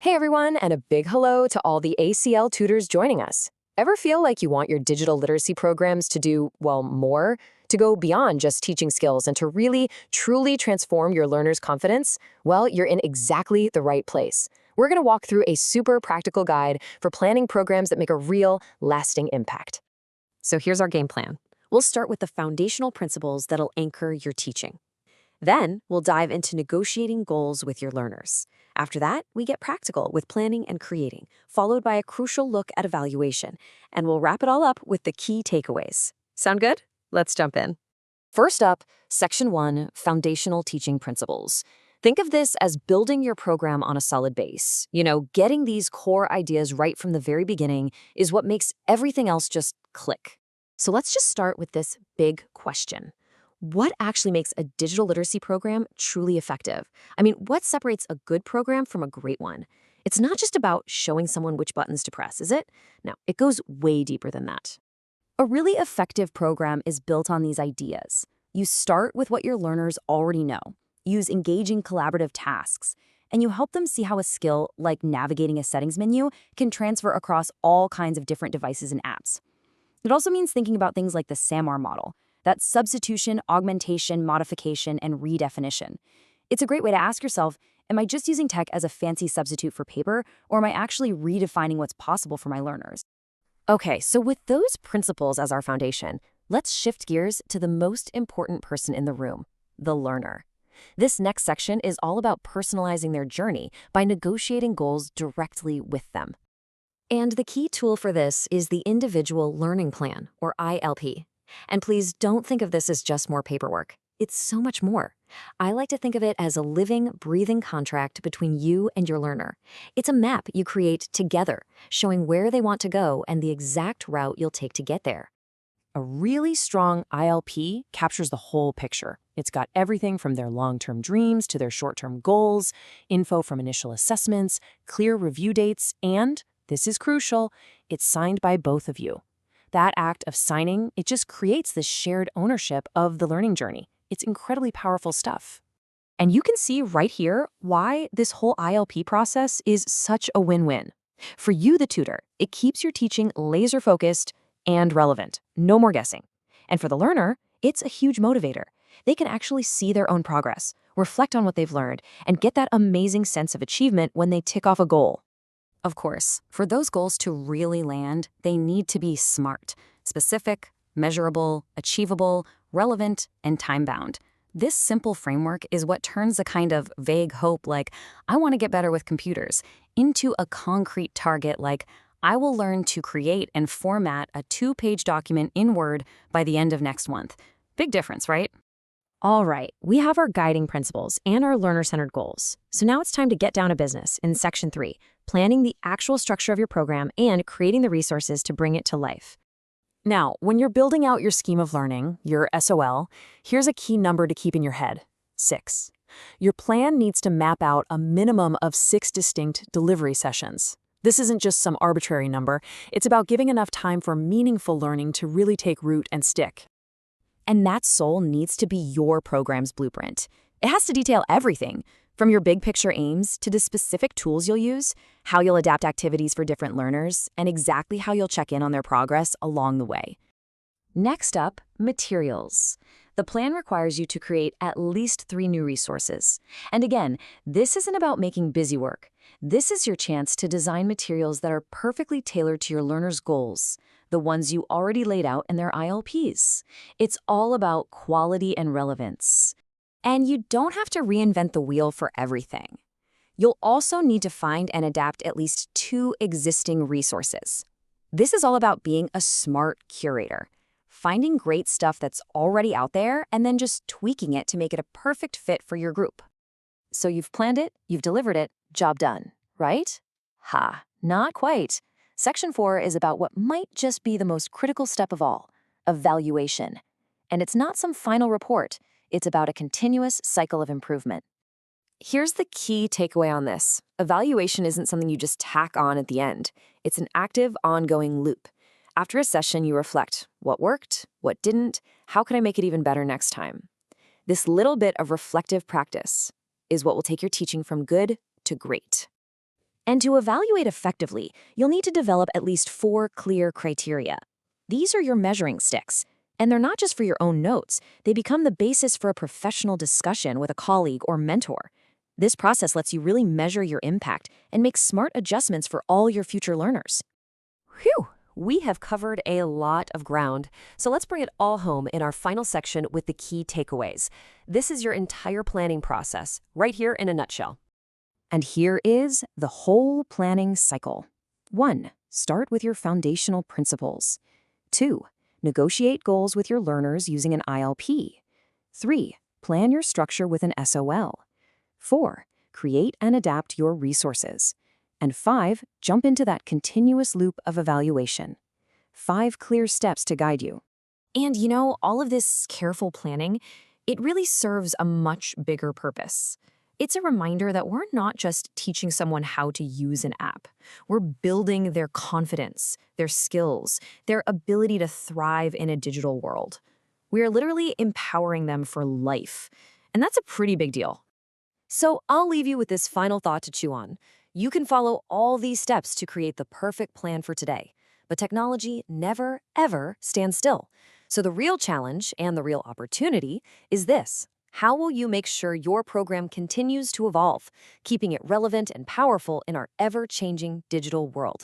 Hey everyone, and a big hello to all the ACL tutors joining us. Ever feel like you want your digital literacy programs to do, well, more? To go beyond just teaching skills and to really, truly transform your learners' confidence? Well, you're in exactly the right place. We're going to walk through a super practical guide for planning programs that make a real, lasting impact. So here's our game plan. We'll start with the foundational principles that'll anchor your teaching. Then we'll dive into negotiating goals with your learners. After that, we get practical with planning and creating, followed by a crucial look at evaluation. And we'll wrap it all up with the key takeaways. Sound good? Let's jump in. First up, Section 1, Foundational Teaching Principles. Think of this as building your program on a solid base. Getting these core ideas right from the very beginning is what makes everything else just click. So let's just start with this big question. What actually makes a digital literacy program truly effective? What separates a good program from a great one? It's not just about showing someone which buttons to press, is it? No, it goes way deeper than that. A really effective program is built on these ideas. You start with what your learners already know, use engaging collaborative tasks, and you help them see how a skill, like navigating a settings menu, can transfer across all kinds of different devices and apps. It also means thinking about things like the SAMR model. That's substitution, augmentation, modification, and redefinition. It's a great way to ask yourself, am I just using tech as a fancy substitute for paper, or am I actually redefining what's possible for my learners? Okay, so with those principles as our foundation, let's shift gears to the most important person in the room, the learner. This next section is all about personalizing their journey by negotiating goals directly with them. And the key tool for this is the Individual Learning Plan, or ILP. And please don't think of this as just more paperwork. It's so much more. I like to think of it as a living, breathing contract between you and your learner. It's a map you create together, showing where they want to go and the exact route you'll take to get there. A really strong ILP captures the whole picture. It's got everything from their long-term dreams to their short-term goals, info from initial assessments, clear review dates, and, this is crucial, it's signed by both of you. That act of signing, it just creates this shared ownership of the learning journey. It's incredibly powerful stuff. And you can see right here why this whole ILP process is such a win-win. For you, the tutor, it keeps your teaching laser-focused and relevant. No more guessing. And for the learner, it's a huge motivator. They can actually see their own progress, reflect on what they've learned, and get that amazing sense of achievement when they tick off a goal. Of course, for those goals to really land, they need to be SMART, specific, measurable, achievable, relevant, and time-bound. This simple framework is what turns a kind of vague hope like, I want to get better with computers, into a concrete target like, I will learn to create and format a 2-page document in Word by the end of next month. Big difference, right? All right, we have our guiding principles and our learner-centered goals. So now it's time to get down to business in Section 3, planning the actual structure of your program and creating the resources to bring it to life. Now, when you're building out your scheme of learning, your SOL, here's a key number to keep in your head: 6. Your plan needs to map out a minimum of 6 distinct delivery sessions. This isn't just some arbitrary number. It's about giving enough time for meaningful learning to really take root and stick. And that SOL needs to be your program's blueprint. It has to detail everything, from your big picture aims to the specific tools you'll use, how you'll adapt activities for different learners, and exactly how you'll check in on their progress along the way. Next up, materials. The plan requires you to create at least 3 new resources. And again, this isn't about making busy work. This is your chance to design materials that are perfectly tailored to your learners' goals, the ones you already laid out in their ILPs. It's all about quality and relevance. And you don't have to reinvent the wheel for everything. You'll also need to find and adapt at least 2 existing resources. This is all about being a smart curator, finding great stuff that's already out there and then just tweaking it to make it a perfect fit for your group. So you've planned it, you've delivered it, job done, right? Ha, not quite. Section 4 is about what might just be the most critical step of all, evaluation. And it's not some final report. It's about a continuous cycle of improvement. Here's the key takeaway on this. Evaluation isn't something you just tack on at the end. It's an active, ongoing loop. After a session, you reflect, what worked, what didn't, how can I make it even better next time? This little bit of reflective practice is what will take your teaching from good to great. And to evaluate effectively, you'll need to develop at least 4 clear criteria. These are your measuring sticks. And they're not just for your own notes, they become the basis for a professional discussion with a colleague or mentor. This process lets you really measure your impact and make smart adjustments for all your future learners. Whew! We have covered a lot of ground, so let's bring it all home in our final section with the key takeaways. This is your entire planning process, right here in a nutshell. And here is the whole planning cycle. 1. Start with your foundational principles. 2. Negotiate goals with your learners using an ILP. 3. Plan your structure with an SOL. 4. Create and adapt your resources. And 5. Jump into that continuous loop of evaluation. 5 clear steps to guide you. And all of this careful planning, it really serves a much bigger purpose. It's a reminder that we're not just teaching someone how to use an app. We're building their confidence, their skills, their ability to thrive in a digital world. We are literally empowering them for life. And that's a pretty big deal. So I'll leave you with this final thought to chew on. You can follow all these steps to create the perfect plan for today. But technology never, ever stands still. So the real challenge and the real opportunity is this. How will you make sure your program continues to evolve, keeping it relevant and powerful in our ever-changing digital world?